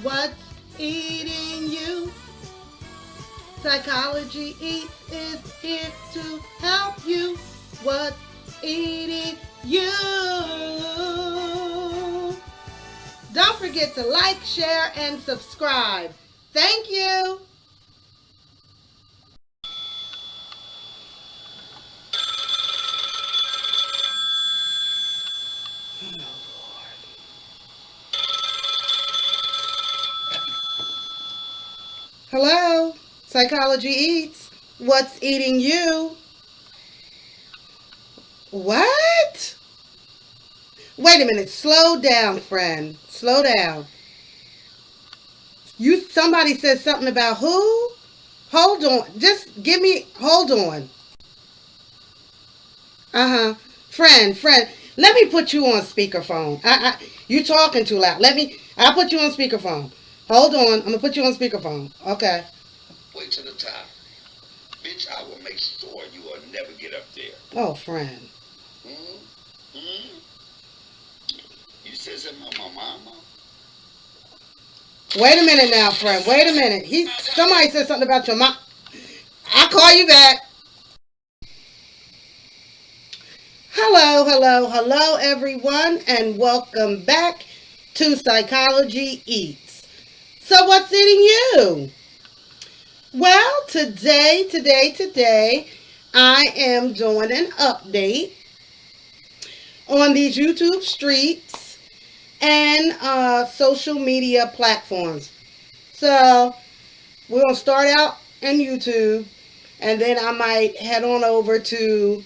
What's eating you? Psychology Eats is here to help you. What's eating you? Don't forget to like, share, and subscribe. Thank you. Hello, Psychology Eats. What's eating you? What? Wait a minute. Slow down, friend. Slow down. Somebody said something about who? Hold on. Just give me hold on. Uh-huh. Friend. Let me put you on speakerphone. You talking too loud. I'll put you on speakerphone. Hold on. I'm gonna put you on speakerphone. Okay. Way to the top. Bitch, I will make sure you will never get up there. Oh, friend. Hmm? Hmm? You said something about my mama? Wait a minute now, friend. Wait a minute. Somebody said something about your mom. I'll call you back. Hello, everyone, and welcome back to Psychology Eats. So, what's eating you? Well, today, I am doing an update on these YouTube streets and social media platforms. So, we're going to start out in YouTube, and then I might head on over to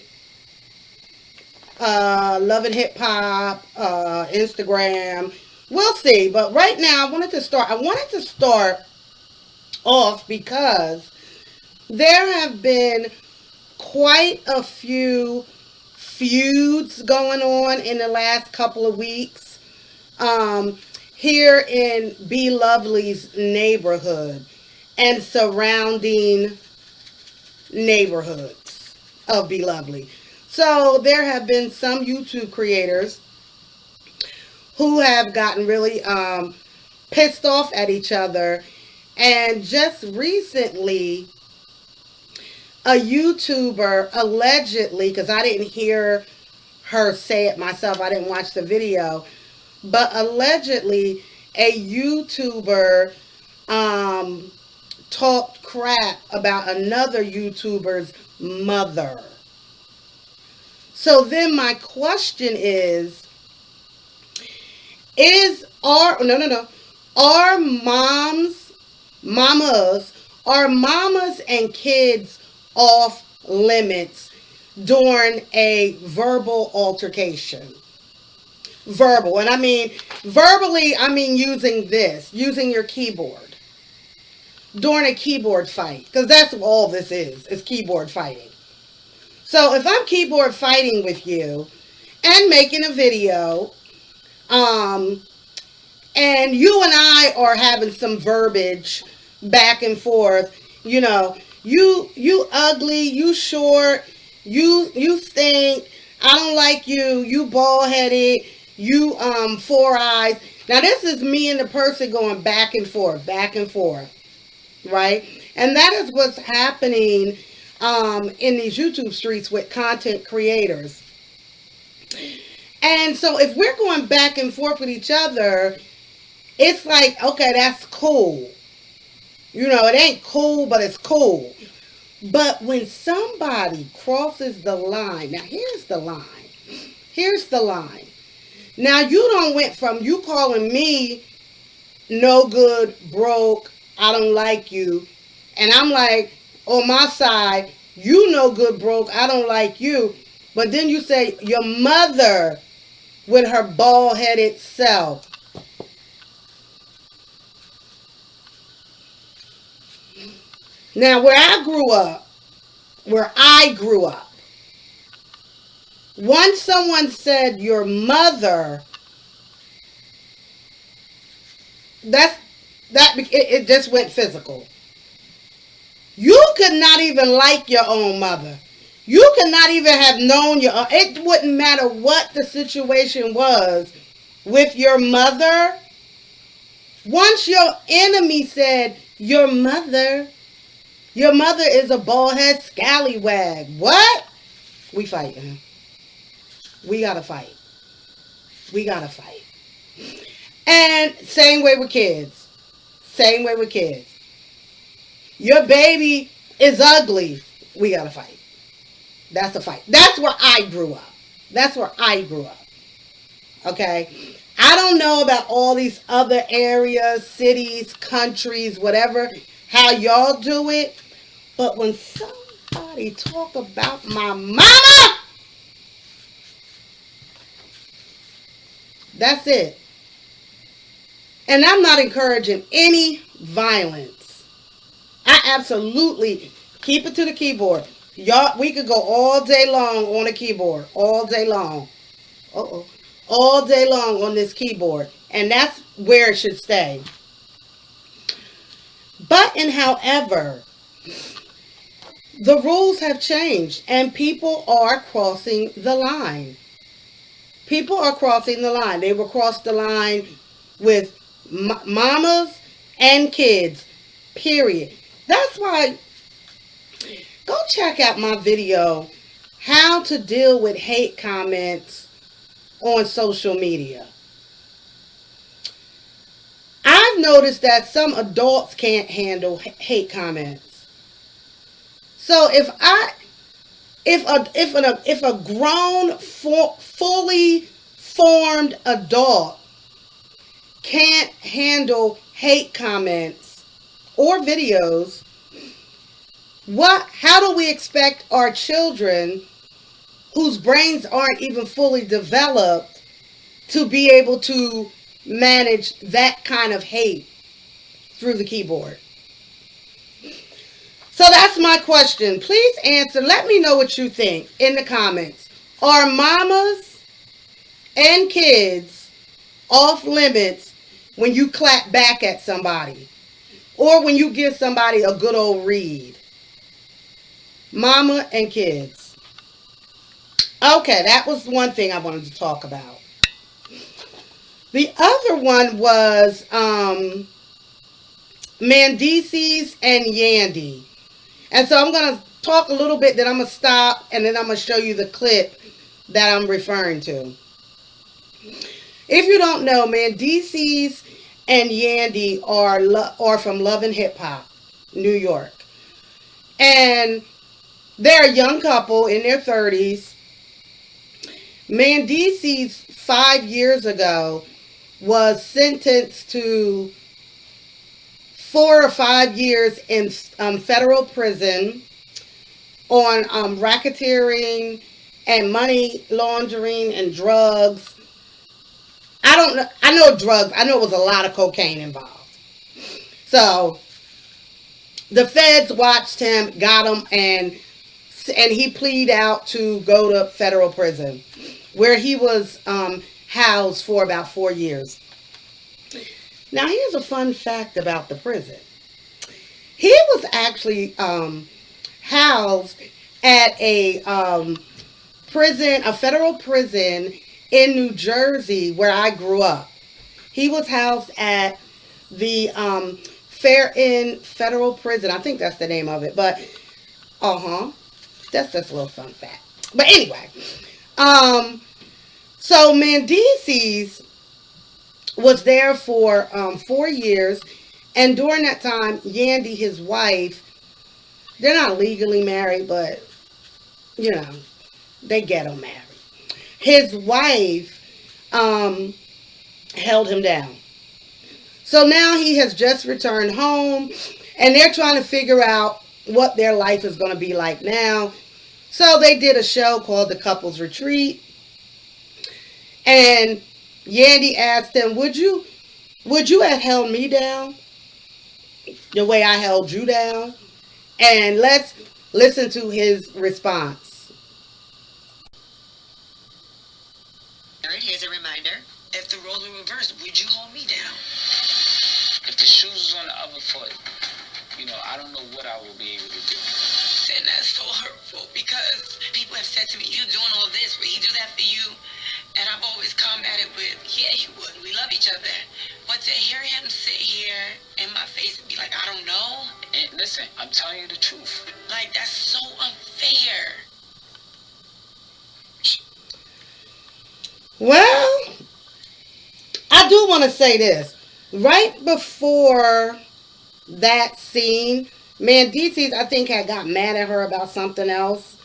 Love and Hip Hop, Instagram. We'll see. But right now, I wanted to start off because there have been quite a few feuds going on in the last couple of weeks here in Be Lovely's neighborhood and surrounding neighborhoods of Be Lovely. So there have been some YouTube creators who have gotten really pissed off at each other. And just recently, a YouTuber allegedly, because I didn't hear her say it myself, I didn't watch the video, but allegedly, a YouTuber um, talked crap about another YouTuber's mother. So then my question is are no no no are mamas are mamas and kids off limits during a verbal altercation? Verbal, and I mean verbally, I mean using your keyboard during a keyboard fight, because that's what all this is keyboard fighting. So if I'm keyboard fighting with you and making a video, um, and you and I are having some verbiage back and forth, you ugly, you short, you stink, I don't like you, you bald headed, you four eyes. Now this is me and the person going back and forth, right? And that is what's happening in these YouTube streets with content creators. And so if we're going back and forth with each other, it's like, okay, that's cool. It ain't cool, but it's cool. But when somebody crosses the line, now here's the line. Here's the line. Now you don't went from you calling me no good, broke, I don't like you, and I'm like, on my side, you no good, broke, I don't like you. But then you say your mother with her bald headed self. Now, where I grew up, once someone said your mother, that's it just went physical. You could not even like your own mother. You could not even have known your own. It wouldn't matter what the situation was with your mother. Once your enemy said, your mother is a bald head scallywag. What? We fighting. We gotta fight. We gotta fight. And same way with kids. Same way with kids. Your baby is ugly. We gotta fight. That's a fight. That's where I grew up. That's where I grew up. Okay? I don't know about all these other areas, cities, countries, whatever, how y'all do it. But when somebody talk about my mama, that's it. And I'm not encouraging any violence. I absolutely keep it to the keyboard. Y'all, we could go all day long on a keyboard, all day long. Uh-oh. All day long on this keyboard. And that's where it should stay. But and however, the rules have changed and people are crossing the line. People are crossing the line. They will cross the line with mamas and kids. Period. That's why go check out my video, How to Deal with Hate Comments on Social Media. I've noticed that some adults can't handle hate comments. So if a grown fully formed adult can't handle hate comments or videos, how do we expect our children whose brains aren't even fully developed to be able to manage that kind of hate through the keyboard? So that's my question. Please answer. Let me know what you think in the comments. Are mamas and kids off limits when you clap back at somebody? Or when you give somebody a good old read? Mama and kids. Okay, that was one thing I wanted to talk about. The other one was Mendeecess and Yandy. And so I'm going to talk a little bit, then I'm going to stop, and then I'm going to show you the clip that I'm referring to. If you don't know, Mendeecess and Yandy are from Love and Hip Hop, New York. And they're a young couple in their 30s. Mendeecess 5 years ago was sentenced to 4 or 5 years in federal prison on racketeering and money laundering and drugs. I don't know. I know drugs. I know it was a lot of cocaine involved. So the feds watched him, got him, and he pleaded out to go to federal prison, where he was housed for about 4 years. Now, here's a fun fact about the prison. He was actually housed at a federal prison in New Jersey, where I grew up. He was housed at the Fair Inn Federal Prison. I think that's the name of it. But, that's just a little fun fact. But anyway, so Mendeecess was there for 4 years. And during that time, Yandy, his wife, they're not legally married, but, you know, they ghetto married. His wife held him down. So now he has just returned home, and they're trying to figure out what their life is going to be like now. So they did a show called The Couples Retreat. And Yandy asked him, would you have held me down the way I held you down? And let's listen to his response. Here's a reminder. If the roles were reversed, would you hold me down? If the shoes was on the other foot, I don't know what I will be able to do. Then that's so hurtful, because people have said to me, you're doing all this, will he do that for you? And I've always combated with, yeah, he would. We love each other. But to hear him sit here in my face and be like, I don't know, And listen, I'm telling you the truth. like, that's so unfair. Well, I do want to say this. Right before that scene, Mendeecess, I think, had got mad at her about something else.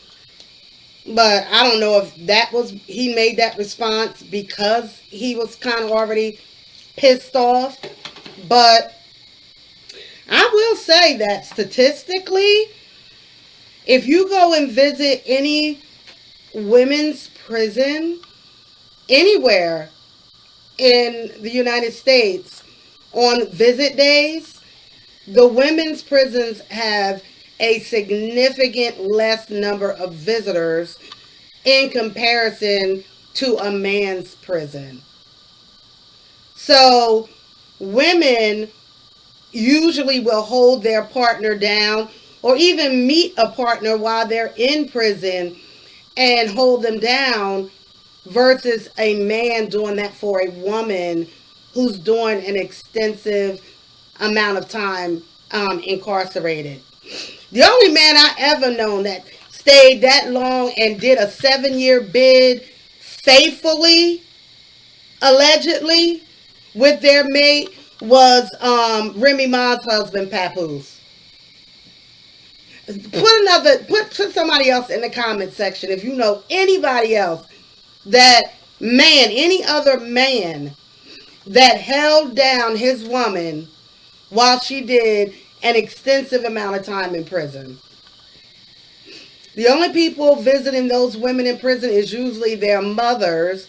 But I don't know if that was, he made that response because he was kind of already pissed off. But I will say that statistically, if you go and visit any women's prison anywhere in the United States on visit days, the women's prisons have a significant less number of visitors in comparison to a man's prison. So women usually will hold their partner down or even meet a partner while they're in prison and hold them down versus a man doing that for a woman who's doing an extensive amount of time incarcerated. The only man I ever known that stayed that long and did a 7-year bid faithfully, allegedly, with their mate was Remy Ma's husband, Papoose. Put somebody else in the comment section if you know anybody else that man, any other man that held down his woman while she did an extensive amount of time in prison. The only people visiting those women in prison is usually their mothers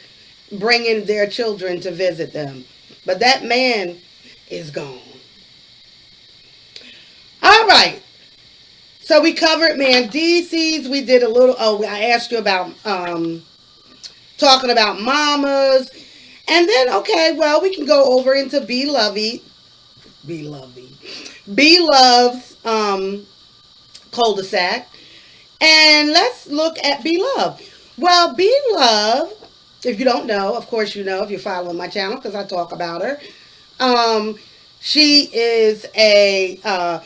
bringing their children to visit them. But that man is gone. All right. So we covered Mendeecess. We did a little. Oh, I asked you about talking about mamas, and then okay, well, we can go over into B Love's cul-de-sac, and let's look at B Love. Well, B Love, if you don't know, of course you know if you're following my channel because I talk about her. She is a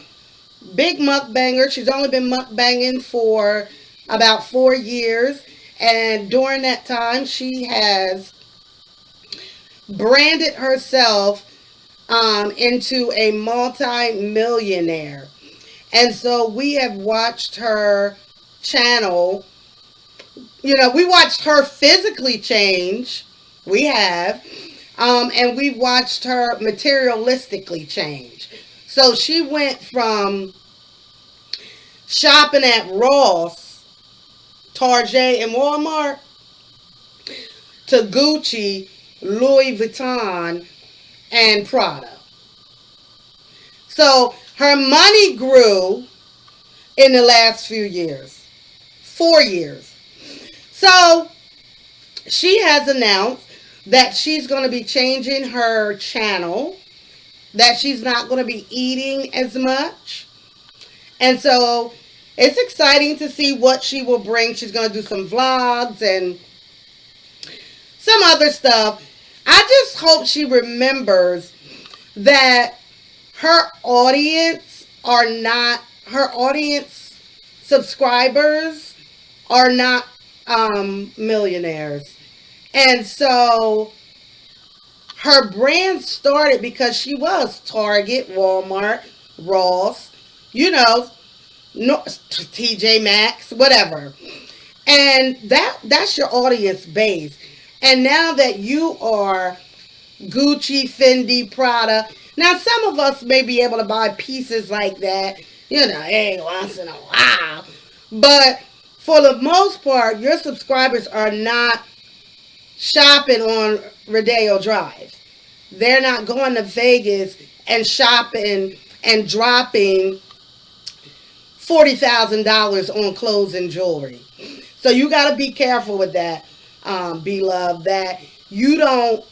big mukbanger. She's only been mukbanging for about 4 years. And during that time, she has branded herself into a multi-millionaire. And so we have watched her channel. You know, we watched her physically change. We have. And we watched her materialistically change. So she went from shopping at Ross, Target, and Walmart to Gucci, Louis Vuitton, and Prada. So her money grew in the last few years. 4 years. So she has announced that she's going to be changing her channel, that she's not going to be eating as much. And so it's exciting to see what she will bring. She's going to do some vlogs and some other stuff. I just hope she remembers that her audience subscribers are not millionaires. And so her brand started because she was Target, Walmart, Ross, you know, TJ Maxx, whatever. And that's your audience base. And now that you are Gucci, Fendi, Prada, now some of us may be able to buy pieces like that, you know, hey, once in a while. But for the most part, your subscribers are not shopping on Rodeo Drive. They're not going to Vegas and shopping and dropping $40,000 on clothes and jewelry. So you got to be careful with that, beloved, that you don't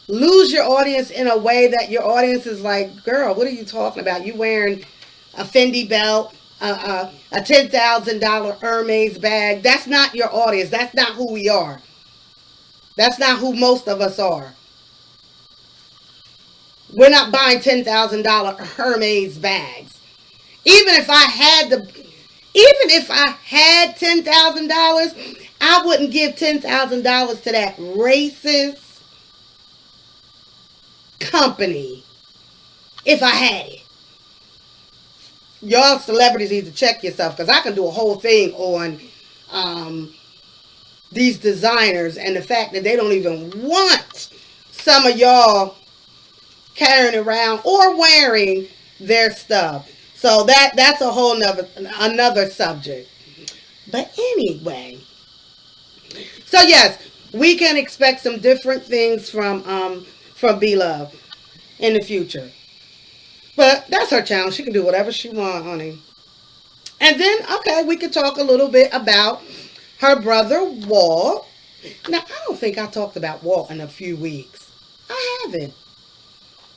lose your audience in a way that your audience is like, girl, what are you talking about? You wearing a Fendi belt, a $10,000 Hermes bag. That's not your audience. That's not who we are. That's not who most of us are. We're not buying $10,000 Hermes bags. Even if I had the, even if I had $10,000, I wouldn't give $10,000 to that racist company if I had it. Y'all celebrities need to check yourself because I can do a whole thing on um, these designers and the fact that they don't even want some of y'all carrying around or wearing their stuff. So that's a whole another subject. But anyway, so yes, we can expect some different things from B Love in the future. But that's her channel. She can do whatever she wants, honey. And then, okay, we could talk a little bit about her brother Walt. Now, I don't think I talked about Walt in a few weeks. I haven't.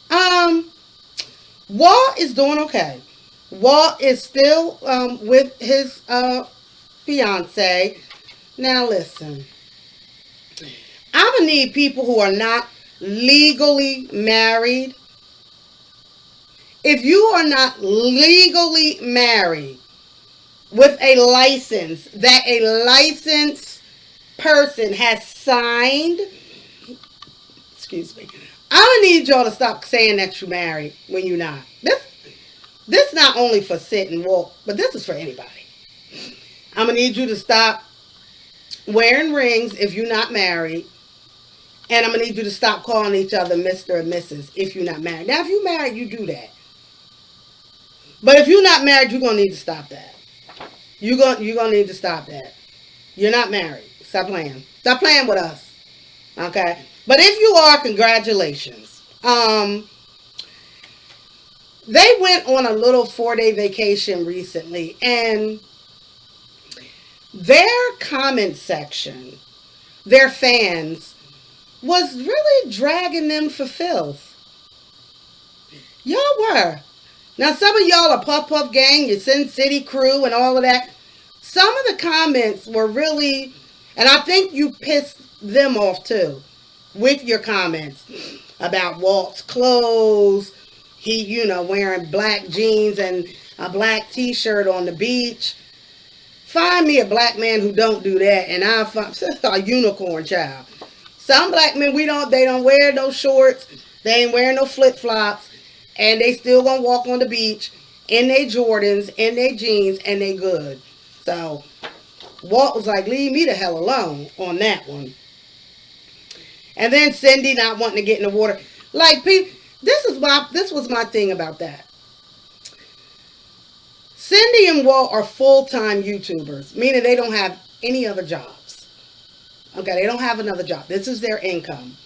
Um, Walt is doing okay. Walt is still with his fiance. Now, listen. I'm gonna need people who are not legally married. If you are not legally married with a license that a licensed person has signed, excuse me, I'm gonna need y'all to stop saying that you're married when you're not. This not only for sit and walk, but this is for anybody. I'm gonna need you to stop wearing rings if you're not married. And I'm gonna need you to stop calling each other Mr. and Mrs. if you're not married. Now, if you're married, you do that. But if you're not married, you're gonna need to stop that. You're gonna need to stop that. You're not married. Stop playing. Stop playing with us. Okay? But if you are, congratulations. They went on a little 4-day vacation recently, and their comment section, their fans, was really dragging them for filth. Y'all were. Now, some of y'all are Puff Puff Gang, your Sin City crew, and all of that. Some of the comments were really, and I think you pissed them off too, with your comments about Walt's clothes. He, wearing black jeans and a black t-shirt on the beach. Find me a black man who don't do that, and I'll find a unicorn child. Some black men, they don't wear no shorts. They ain't wearing no flip-flops. And they still gonna walk on the beach in their Jordans, in their jeans, and they good. So, Walt was like, leave me the hell alone on that one. And then Cindy not wanting to get in the water. Like, people, this was my thing about that. Cindy and Walt are full-time YouTubers, meaning they don't have any other jobs. Okay, they don't have another job. This is their income.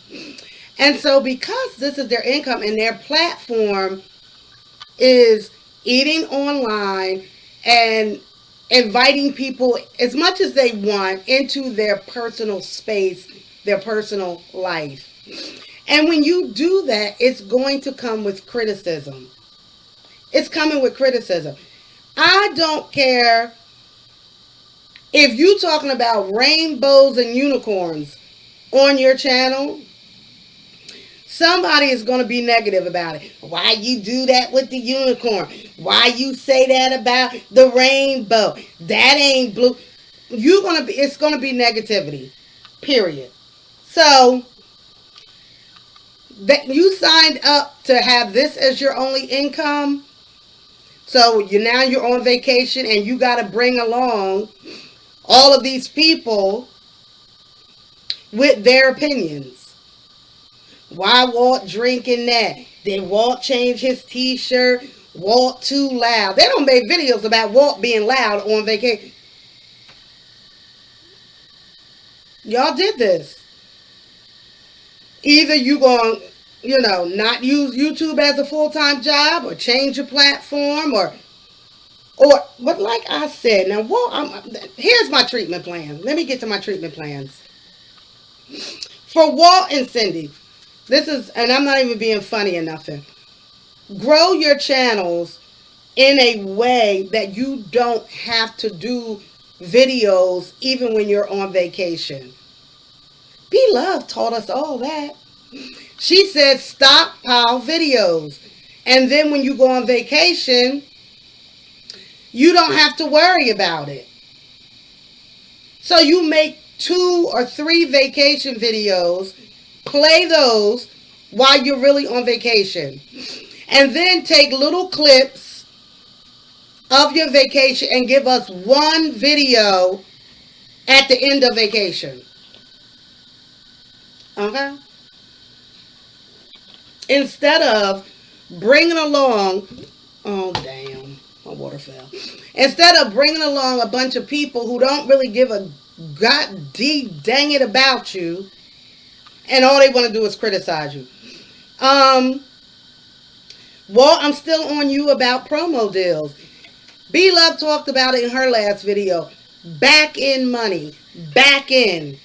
And so because this is their income and their platform is eating online and inviting people as much as they want into their personal space, their personal life. And when you do that, it's going to come with criticism. It's coming with criticism. I don't care if you're talking about rainbows and unicorns on your channel. Somebody is going to be negative about it. Why you do that with the unicorn? Why you say that about the rainbow? That ain't blue. It's going to be negativity. Period. So, that you signed up to have this as your only income. So, you're on vacation and you got to bring along all of these people with their opinions. Why Walt drinking that? Did Walt change his t-shirt? Walt too loud. They don't make videos about Walt being loud on vacation. Y'all did this. Either you going, not use YouTube as a full-time job or change your platform but like I said, now Walt, here's my treatment plan. Let me get to my treatment plans. For Walt and Cindy, and I'm not even being funny or nothing. Grow your channels in a way that you don't have to do videos even when you're on vacation. B Love taught us all that. She said stockpile videos. And then when you go on vacation, you don't have to worry about it. So you make 2 or 3 vacation videos, play those while you're really on vacation. And then take little clips of your vacation and give us one video at the end of vacation. Okay? Instead of bringing along, oh damn, my water fell. Instead of bringing along a bunch of people who don't really give a god dang it about you, and all they want to do is criticize you. Well, I'm still on you about promo deals. B Love talked about it in her last video. Back in money. Back in.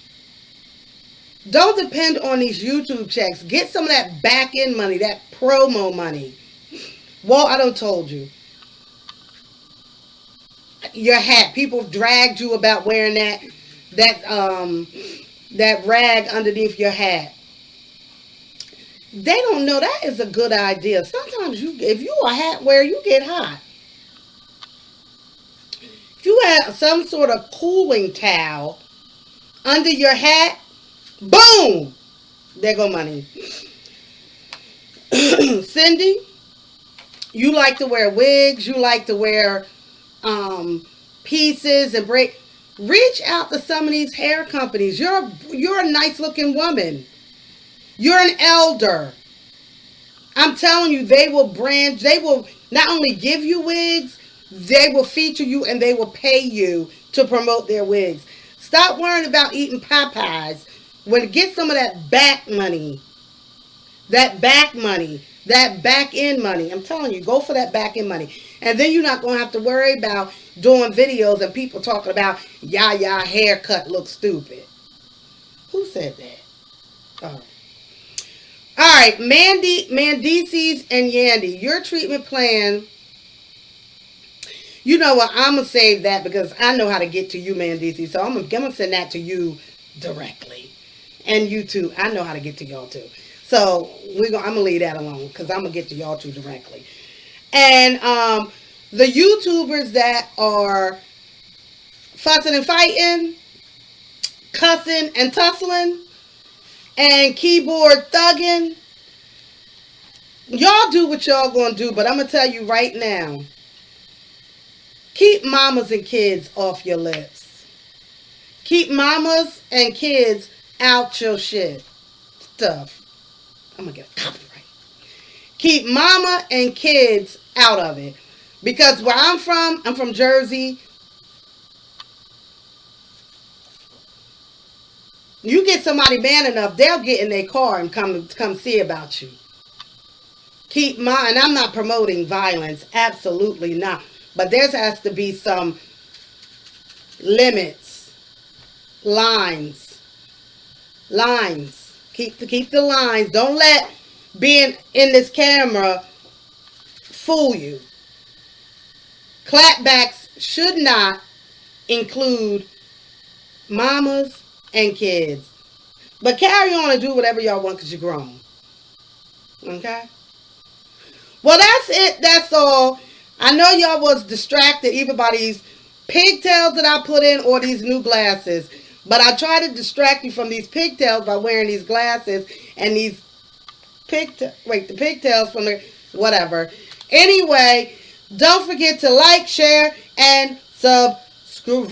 Don't depend on these YouTube checks. Get some of that back end money, that promo money. Well, I done told you. Your hat. People dragged you about wearing that rag underneath your hat. They don't know that is a good idea. Sometimes if you a hat wearer, you get hot. If you have some sort of cooling towel under your hat, boom, there go money. Cindy, you like to wear wigs. You like to wear pieces and break. Reach out to some of these hair companies. You're a nice looking woman. You're an elder. I'm telling you, they will not only give you wigs, they will feature you and they will pay you to promote their wigs. Stop worrying about eating Popeyes. Get some of that back money. That back money. That back end money. I'm telling you, go for that back end money. And then you're not going to have to worry about doing videos and people talking about, haircut looks stupid. Who said that? Oh. All right, Mendeecess and Yandy, your treatment plan. You know what? I'm gonna save that because I know how to get to you, Mendeecess. So I'm gonna send that to you directly, and you too. I know how to get to y'all too. So I'm gonna leave that alone because I'm gonna get to y'all too directly. And the YouTubers that are fussing and fighting, cussing and tussling, and keyboard thugging, y'all do what y'all gonna do, but I'm gonna tell you right now, keep mamas and kids off your lips. Keep mamas and kids out your shit stuff. I'm gonna get a copyright. Keep mama and kids out of it, because where I'm from Jersey. You get somebody man enough, they'll get in their car and come see about you. And I'm not promoting violence, absolutely not. But there has to be some limits, lines. Keep the lines. Don't let being in this camera fool you. Clapbacks should not include mamas and kids. But carry on and do whatever y'all want because you're grown. Okay? Well, that's it. That's all. I know y'all was distracted either by these pigtails that I put in or these new glasses. But I try to distract you from these pigtails by wearing these glasses and these the pigtails from the whatever. Anyway, don't forget to like, share, and subscribe.